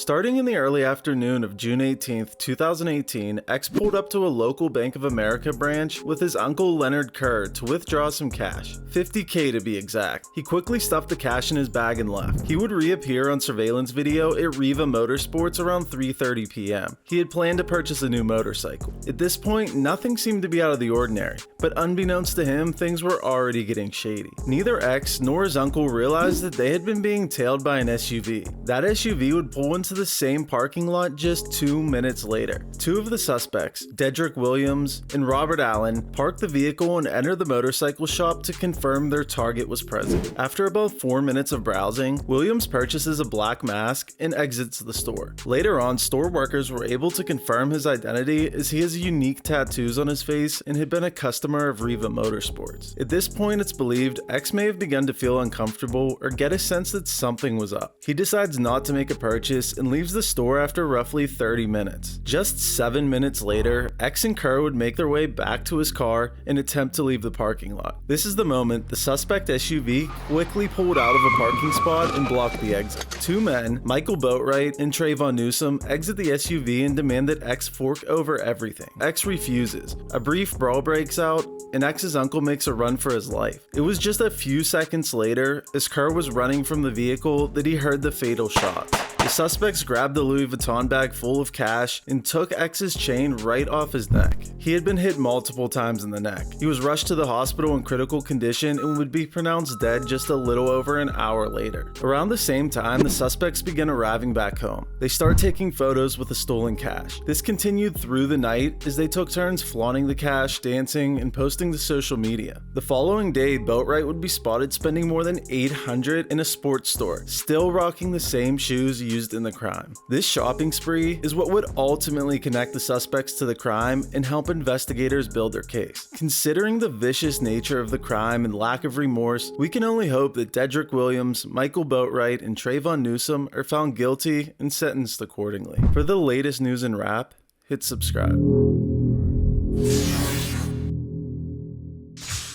Starting in the early afternoon of June 18, 2018, X pulled up to a local Bank of America branch with his uncle Leonard Kerr to withdraw some cash, $50K to be exact. He quickly stuffed the cash in his bag and left. He would reappear on surveillance video at Riva Motorsports around 3:30 p.m. He had planned to purchase a new motorcycle. At this point, nothing seemed to be out of the ordinary, but unbeknownst to him, things were already getting shady. Neither X nor his uncle realized that they had been being tailed by an SUV. That SUV would pull into the same parking lot just 2 minutes later. Two of the suspects, Dedrick Williams and Robert Allen, parked the vehicle and entered the motorcycle shop to confirm their target was present. After about 4 minutes of browsing, Williams purchases a black mask and exits the store. Later on, store workers were able to confirm his identity as he has unique tattoos on his face and had been a customer of Riva Motorsports. At this point, it's believed X may have begun to feel uncomfortable or get a sense that something was up. He decides not to make a purchase and leaves the store after roughly 30 minutes. Just 7 minutes later, X and Kerr would make their way back to his car and attempt to leave the parking lot. This is the moment the suspect SUV quickly pulled out of a parking spot and blocked the exit. Two men, Michael Boatwright and Trayvon Newsom, exit the SUV and demand that X fork over everything. X refuses. A brief brawl breaks out, and X's uncle makes a run for his life. It was just a few seconds later, as Kerr was running from the vehicle, that he heard the fatal shots. The suspects grabbed the Louis Vuitton bag full of cash and took X's chain right off his neck. He had been hit multiple times in the neck. He was rushed to the hospital in critical condition and would be pronounced dead just a little over an hour later. Around the same time, the suspects begin arriving back home. They start taking photos with the stolen cash. This continued through the night as they took turns flaunting the cash, dancing, and posting to social media. The following day, Boatwright would be spotted spending more than $800 in a sports store, still rocking the same shoes used in the crime. This shopping spree is what would ultimately connect the suspects to the crime and help investigators build their case. Considering the vicious nature of the crime and lack of remorse, we can only hope that Dedrick Williams, Michael Boatwright, and Trayvon Newsom are found guilty and sentenced accordingly. For the latest news and rap, hit subscribe.